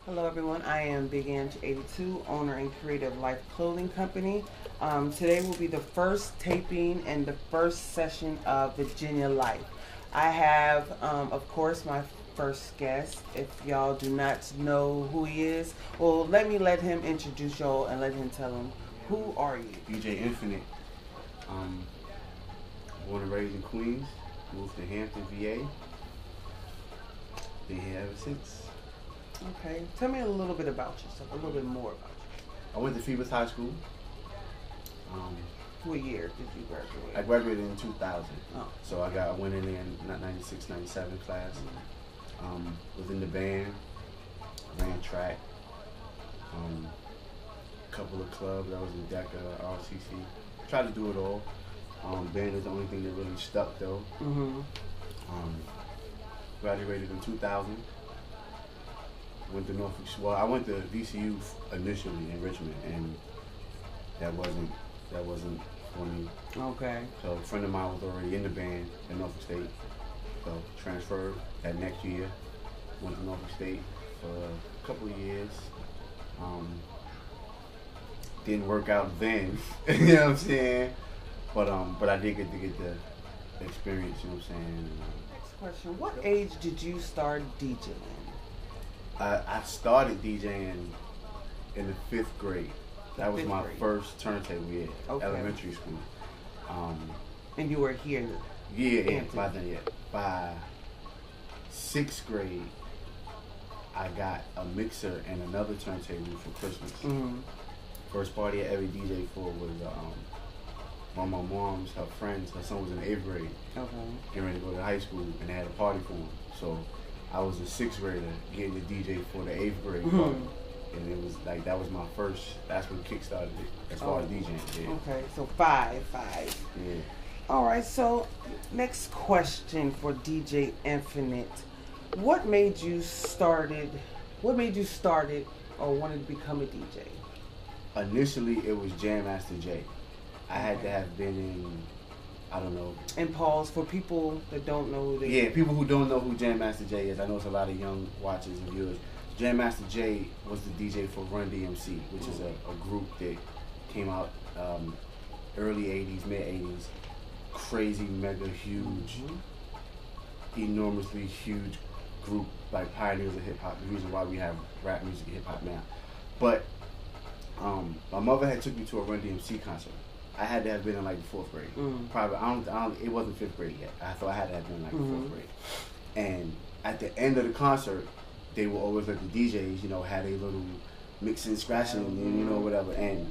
Hello everyone, I am Big Ange 82, owner and creator of L.I.F.E Clothing Company. Today will be the first taping and the first session of Virginia Life. I have, of course, my first guest. If y'all do not know who he is, well, let him introduce y'all and let him tell them, who are you? DJ Infinite. Um, Born and raised in Queens, moved to Hampton, VA. Been here ever since. Okay, tell me a little bit about yourself, a little bit more about you. I went to Phoebus High School. What year did you graduate? I graduated in 2000. Oh. So I went in there in 96, 97 class. Was in the band, ran track, couple of clubs. I was in DECA, RCC. Tried to do it all. Band is the only thing that really stuck though. Graduated in 2000. Went to Norfolk. Well, I went to VCU initially in Richmond, and that wasn't for me. Okay. So a friend of mine was already in the band at Norfolk State, so transferred that next year. Went to Norfolk State for a couple of years. Didn't work out then, you know what I'm saying? But I did get the experience, you know what I'm saying? Next question: what age did you start DJing? I started DJing in the 5th grade. That was my first turntable, Okay. Elementary school. And you were here? Yeah, by then, yeah. By 6th grade, I got a mixer and another turntable for Christmas. First party I ever DJ for was one of my mom's, her friends, her son was in the 8th grade. Okay. Getting ready to go to high school, and they had a party for him. So I was a 6th grader getting the DJ for the 8th grade party. And it was like, that was my first, that's what kickstarted it as far as DJing. Yeah. Okay, so five. Yeah. All right, so next question for DJ Infinite. What made you started or wanted to become a DJ? Initially, it was Jam Master Jay. I had to have been in, I don't know. And pause for people that don't know who they are. Yeah, people who don't know who Jam Master Jay is. I know it's a lot of young watchers and viewers. Jam Master Jay was the DJ for Run DMC, which is a group that came out early 80s, mid 80s. Crazy, mega huge, enormously huge group, like pioneers of hip hop. The reason why we have rap music and hip hop now. But my mother had took me to a Run DMC concert. I had to have been in like the 4th grade. Probably, it wasn't 5th grade yet. I thought I had to have been in like the 4th grade. And at the end of the concert, they will always let the DJs, you know, have a little mixing, scratching, and you know, whatever. And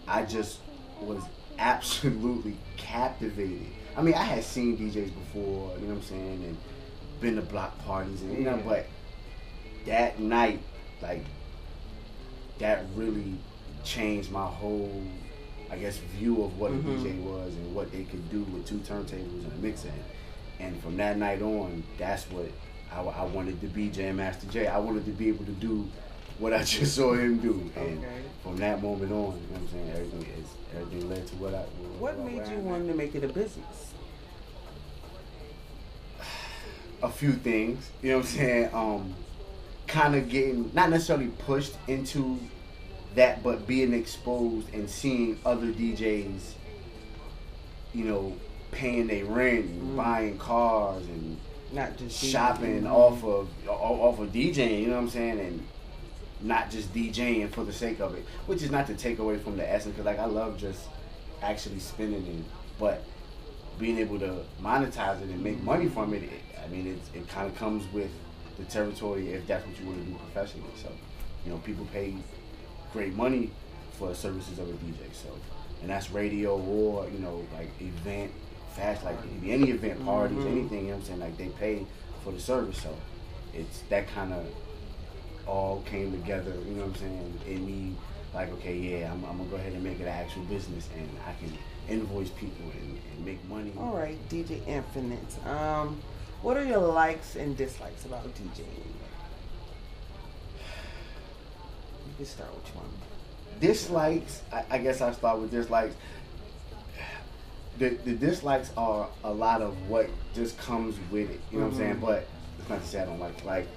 I just was absolutely captivated. I mean, I had seen DJs before, you know what I'm saying, and been to block parties, and you know, but that night, like, that really changed my whole, I guess, view of what a DJ was and what they could do with 2 turntables and a mixer. And from that night on, that's what I wanted to be, Jam Master Jay. I wanted to be able to do what I just saw him do. And from that moment on, you know what I'm saying, everything led to what I... What made you want to make it a business? A few things, you know what I'm saying? Kind of getting, not necessarily pushed into that, but being exposed and seeing other DJs, you know, paying their rent and buying cars and not just shopping off of DJing, you know what I'm saying, and not just DJing for the sake of it, which is not to take away from the essence, because like I love just actually spending it, but being able to monetize it and make money from it, I mean, it kind of comes with the territory if that's what you want to do professionally. So, you know, people pay great money for services of a DJ. So, and that's radio or, you know, like event, fast, like any event, parties, anything, you know what I'm saying, like they pay for the service. So it's that kind of all came together, you know what I'm saying, in me, like, okay, yeah, I'm gonna go ahead and make it an actual business and I can invoice people and make money. All right, DJ Infinite. What are your likes and dislikes about DJing? You can start with one. Dislikes, I guess I'll start with dislikes. The dislikes are a lot of what just comes with it, you know what I'm saying? But it's not to say I don't like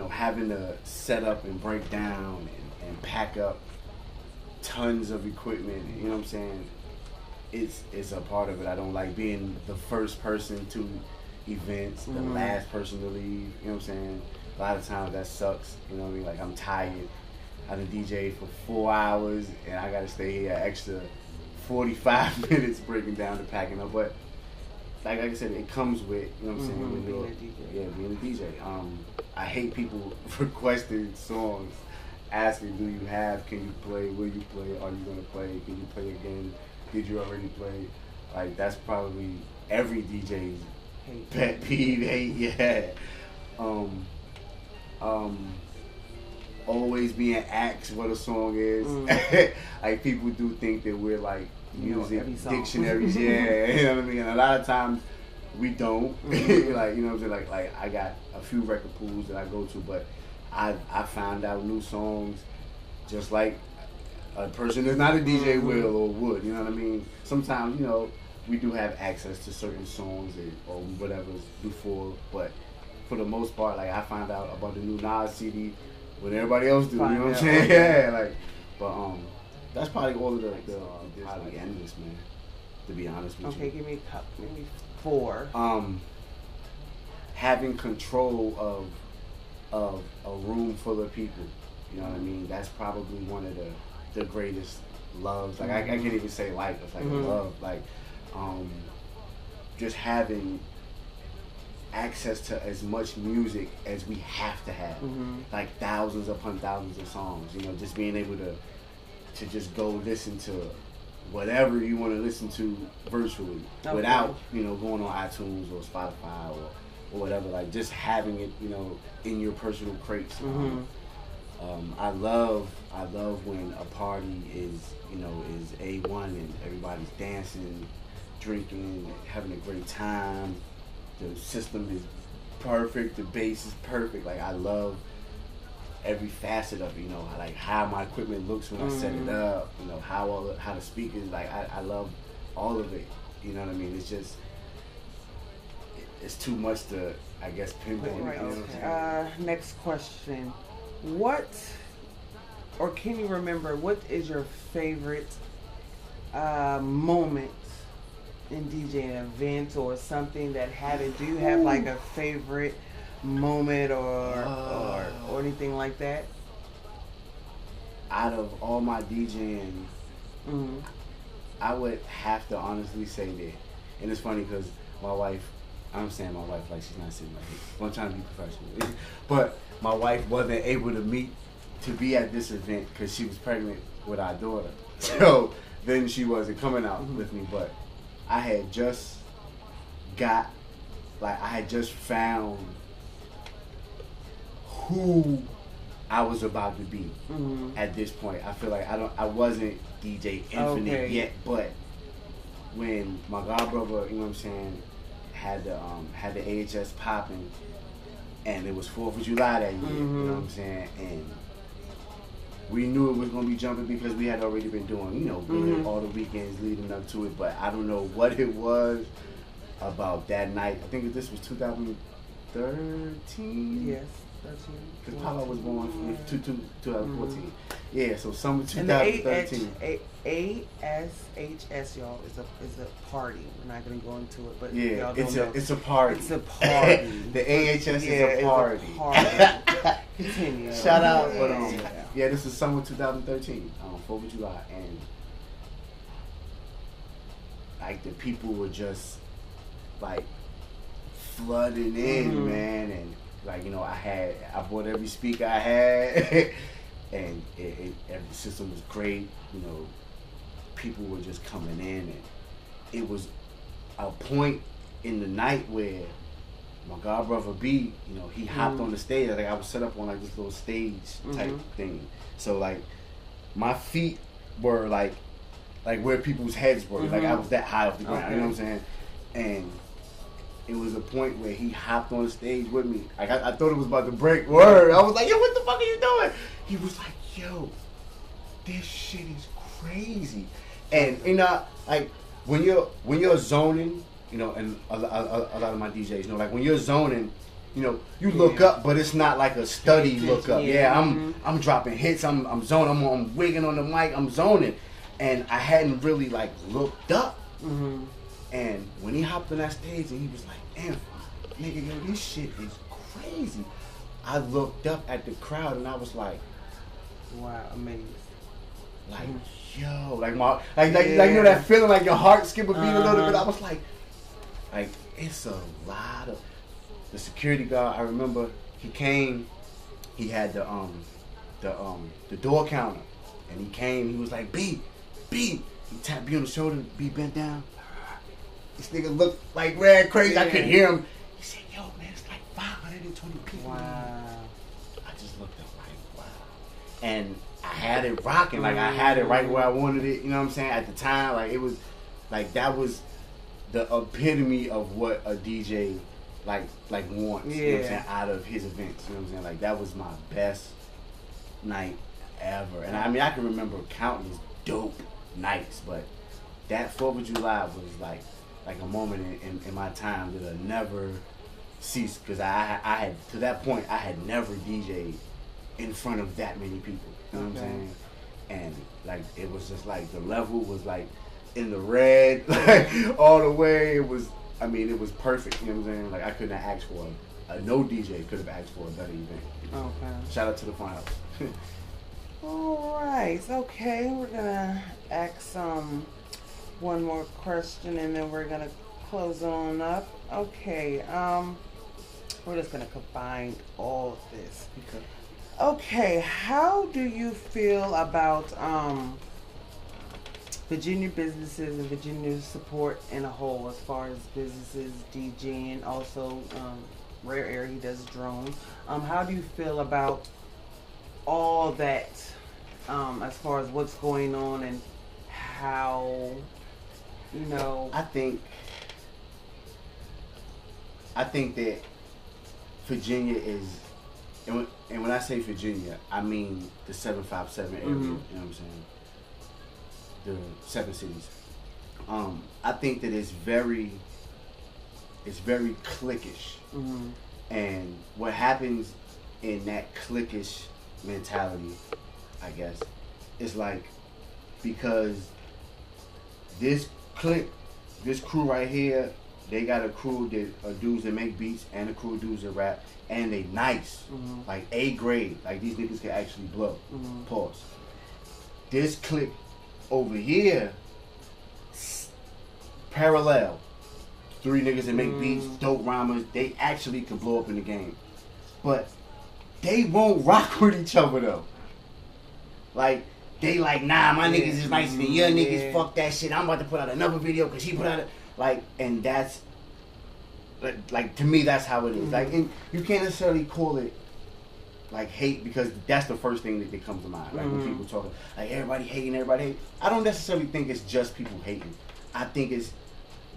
having to set up and break down and pack up tons of equipment. You know what I'm saying? It's a part of it. I don't like being the first person to events, the last person to leave. You know what I'm saying? A lot of times that sucks. You know what I mean? Like, I'm tired. I've been DJ for 4 hours and I gotta stay here an extra 45 minutes breaking down and packing up. But like I said, it comes with, you know what I'm saying, when being a DJ. Yeah, being a DJ. I hate people requesting songs, asking, do you have, can you play, will you play, are you gonna play, can you play again, did you already play? Like, that's probably every DJ's pet peeve, hate, yeah. Always being asked what a song is. Like, people do think that we're like music dictionaries, yeah. You know what I mean? And a lot of times we don't. Like, you know what I'm saying? Like I got a few record pools that I go to, but I found out new songs just like a person that's not a DJ will or would. You know what I mean? Sometimes, we do have access to certain songs or whatever's before, but for the most part, like, I found out about the new Nas CD when everybody else do. You know what I'm saying? Yeah, like, but that's probably all of the probably endless, man. To be honest with you. Okay, give me 4. Having control of a room full of people. You know what I mean? That's probably one of the greatest loves. Like, I can't even say life. It's like a love. Like, just having access to as much music as we have to have, like thousands upon thousands of songs. Just being able to just go listen to whatever you want to listen to virtually, without going on iTunes or Spotify or whatever. Like, just having it in your personal crates. I love when a party is A1 and everybody's dancing, drinking, having a great time. The system is perfect. The bass is perfect. Like, I love every facet of it. Like how my equipment looks when I set it up. How the speakers. Like, I love all of it. You know what I mean? It's just it's too much to, I guess, pinpoint. Right. Okay. Next question. What, or can you remember, what is your favorite moment in DJing, event or something that happened? Do you have like a favorite moment or anything like that? Out of all my DJing, I would have to honestly say that. And it's funny because my wife, I'm saying my wife like she's not sitting right here, but I'm trying to be professional. But my wife wasn't able to be at this event because she was pregnant with our daughter. So then she wasn't coming out with me, but I had just found who I was about to be at this point. I feel like I wasn't DJ Infinite yet, but when my godbrother, you know what I'm saying, had the AHS popping, and it was 4th of July that year, you know what I'm saying, and we knew it was going to be jumping because we had already been doing, good all the weekends leading up to it. But I don't know what it was about that night. I think this was 2013. Yes, 13. Because Papa was born in 2014. Yeah, so summer 2013. And the ASHS, y'all, is a party. We're not going to go into it, but yeah, it's a party. It's a party. The AHS is a party. It's a party. Continue. Shout out, but yeah, this is summer 2013, 4th of July, and like the people were just like flooding in, man, and like I bought every speaker I had, and the system was great. People were just coming in, and it was a point in the night where my godbrother B, he hopped on the stage. Like, I was set up on like this little stage type thing. So like my feet were like where people's heads were. Like, I was that high off the ground. You know what I'm saying? And it was a point where he hopped on the stage with me. Like, I thought it was about to break. Word. I was like, yo, what the fuck are you doing? He was like, yo, this shit is crazy. And like when you're zoning, and a lot of my DJs, like when you're zoning you look up, but it's not like a study look up. Yeah, Mm-hmm. I'm dropping hits. I'm zoning. I'm wigging on the mic. I'm zoning, and I hadn't really like looked up. Mm-hmm. And when he hopped on that stage and he was like, "Damn, nigga, yo, this shit is crazy." I looked up at the crowd and I was like, wow, amazing. like, yo, like my, like you know that feeling like your heart skip a beat a little bit. I was like it's a lot of the security guard. I remember he came, he had the door counter, and he came. He was like, B. He tapped B on the shoulder. B bent down. This nigga looked like red crazy. I could hear him. He said, "Yo, man, it's like 520 people." Wow. I just looked up like, wow. And I had it rocking. Like, I had it right where I wanted it. You know what I'm saying? At the time, like, it was, like, that was the epitome of what a DJ, like wants, you know what I'm saying, out of his events. You know what I'm saying? Like, that was my best night ever. And, I mean, I can remember countless dope nights, but that 4th of July was, like a moment in my time that I'll never cease, because I had, to that point, I had never DJ'd in front of that many people. You know what I'm saying? And like it was just like the level was like in the red, like all the way. It was perfect. You know what I'm saying? Like I couldn't have asked for no DJ could have asked for a better event. Okay. Shout out to the finals. All right. Okay, we're gonna ask one more question and then we're gonna close on up. Okay. We're just gonna combine all of this. Okay, how do you feel about Virginia businesses and Virginia support in a whole, as far as businesses, DJing, also Rare Air, he does drones. How do you feel about all that, as far as what's going on and how, I think that Virginia is, and when I say Virginia, I mean the 757 area. You know what I'm saying? The 7 cities. I think that it's very cliquish, and what happens in that cliquish mentality, I guess, is like, because this crew right here, they got a crew that dudes that make beats and a crew of dudes that rap, and they nice, like A grade, like these niggas can actually blow. Pause. This clique over here, parallel, 3 niggas that make beats, dope rhymers, they actually could blow up in the game, but they won't rock with each other though. Like they like, nah, my niggas is nicer than your niggas. Fuck that shit. I'm about to put out another video because he put out and that's like to me that's how it is. Like, and you can't necessarily call it like hate, because that's the first thing that comes to mind. Like when people talk like everybody hating. I don't necessarily think it's just people hating. I think it's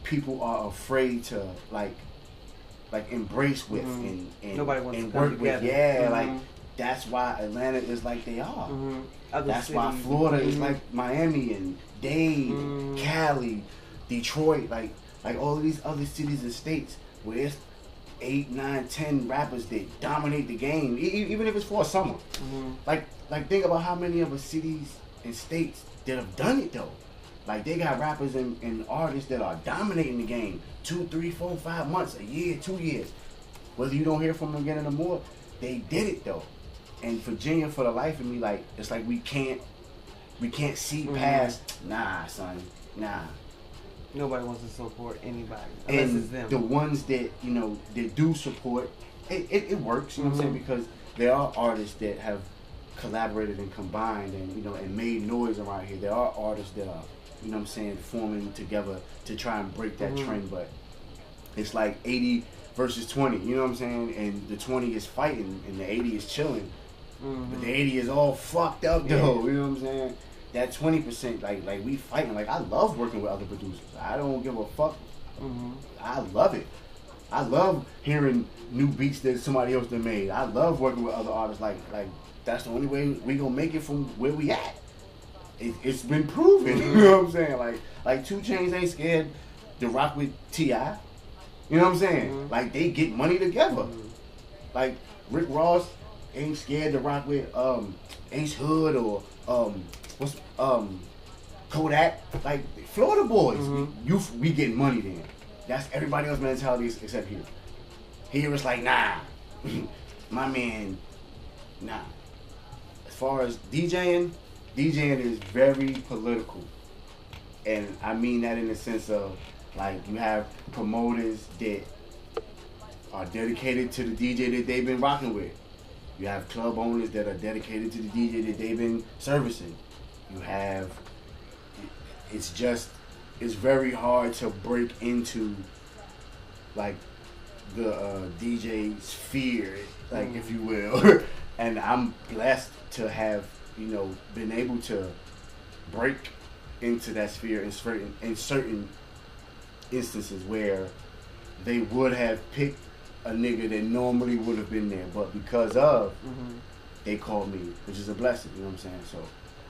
people are afraid to like embrace with and nobody wants and to come work with. together. Yeah, like that's why Atlanta is like they are. That's why Florida is like Miami and Dade, Cali, Detroit, like all of these other cities and states where it's 8, 9, 10 rappers that dominate the game, even if it's for a summer. Like think about how many of the cities and states that have done it though. Like they got rappers and artists that are dominating the game 2, 3, 4, 5 months, a year, 2 years. Whether you don't hear from them again anymore, they did it though. And Virginia, for the life of me, like it's like we can't see past. Nah, son, nah. Nobody wants to support anybody unless it's them. The ones that that do support, it works. You know what I'm saying? Because there are artists that have collaborated and combined and made noise around here. There are artists that are forming together to try and break that trend. But it's like 80 versus 20. You know what I'm saying? And the 20 is fighting and the 80 is chilling. But the 80 is all fucked up though. You know what I'm saying? That 20%, like we fighting. Like I love working with other producers. I don't give a fuck. I love it. I love hearing new beats that somebody else done made. I love working with other artists. Like that's the only way we gonna make it from where we at. It's been proven. You know what I'm saying? Like 2 Chainz ain't scared to rock with T.I. You know what I'm saying? Like they get money together. Like Rick Ross ain't scared to rock with Ace Hood or what's Kodak. Like Florida boys, we getting money then. That's everybody else's mentality except here. Here it's like nah, my man, nah. As far as DJing is very political, and I mean that in the sense of like you have promoters that are dedicated to the DJ that they've been rocking with. You have club owners that are dedicated to the DJ that they've been servicing. You have, it's very hard to break into like the DJ sphere, like if you will. And I'm blessed to have, been able to break into that sphere in certain instances where they would have picked a nigga that normally would have been there, but because of they called me, which is a blessing. You know what I'm saying? So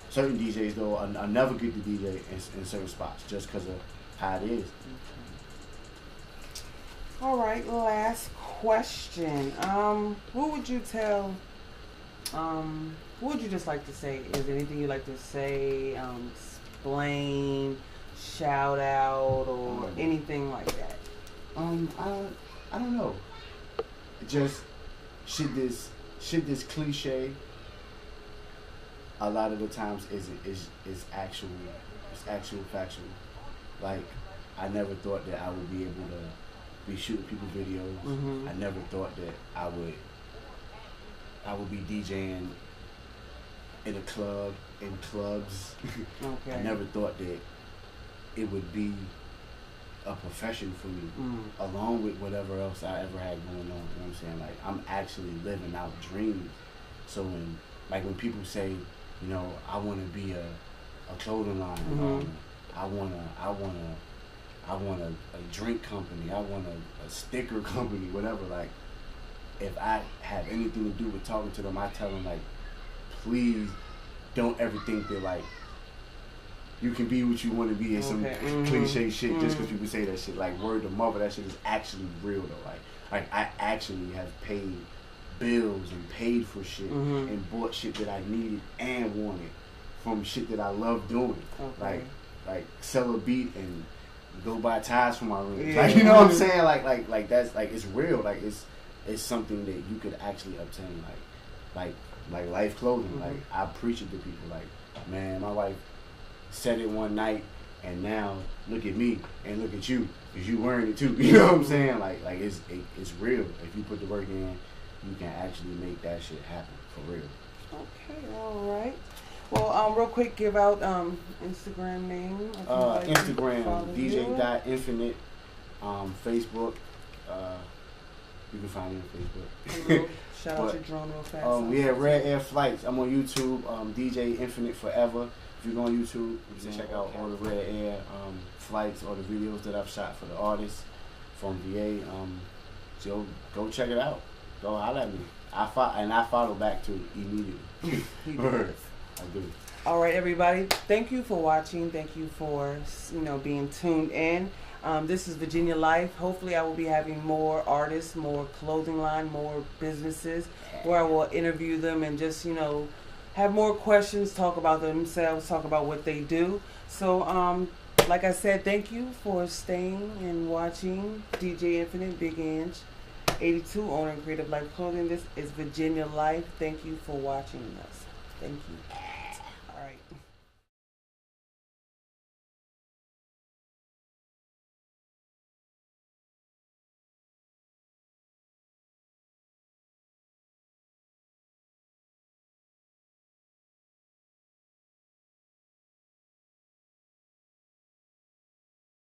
certain DJs though, I never get to DJ in certain spots just because of how it is. All right, last question. What would you tell? What would you just like to say? Is there anything you'd like to say? Explain, shout out, or anything like that? I don't know. Just shit this cliche a lot of the times is actual factual. Like I never thought that I would be able to be shooting people videos. I never thought that I would be DJing in a club, in clubs. Okay. I never thought that it would be a profession for me, along with whatever else I ever had going on. You know what I'm saying? Like I'm actually living out dreams. So when people say, I want to be a clothing line, I want a drink company, I want a sticker company, whatever. Like if I have anything to do with talking to them, I tell them like, please don't ever think that like you can be what you want to be in some cliche shit just because people say that shit. Like word to mother, that shit is actually real though. Like I actually have paid bills and paid for shit and bought shit that I needed and wanted from shit that I love doing. Okay. Like sell a beat and go buy ties for my room. Yeah. Like you know what I'm saying? Like that's like it's real. Like it's something that you could actually obtain. Like L.I.F.E clothing. Like I preach it to people. Like man, my wife said it one night, and now look at me and look at you, cause you wearing it too. You know what I'm saying? Like it's real. If you put the work in, you can actually make that shit happen for real. Okay, all right. Well, real quick, give out Instagram name. Instagram DJ.infinite. Facebook. You can find me on Facebook. Shout out your drone real fast. Yeah, Red Air Flights. I'm on YouTube. DJ Infinite Forever. If you go on YouTube, you can check out all the Red Air flights or the videos that I've shot for the artists from VA. So go check it out. Go holler at me. I follow back to immediately. He does. I do. All right, everybody. Thank you for watching. Thank you for being tuned in. This is Virginia L.I.F E. Hopefully, I will be having more artists, more clothing line, more businesses where I will interview them and just have more questions, talk about themselves, talk about what they do. So, like I said, thank you for staying and watching DJ Infinite, Big Inch, 82, owner of Creative Life Clothing. This is Virginia L.I.F E. Thank you for watching us. Thank you.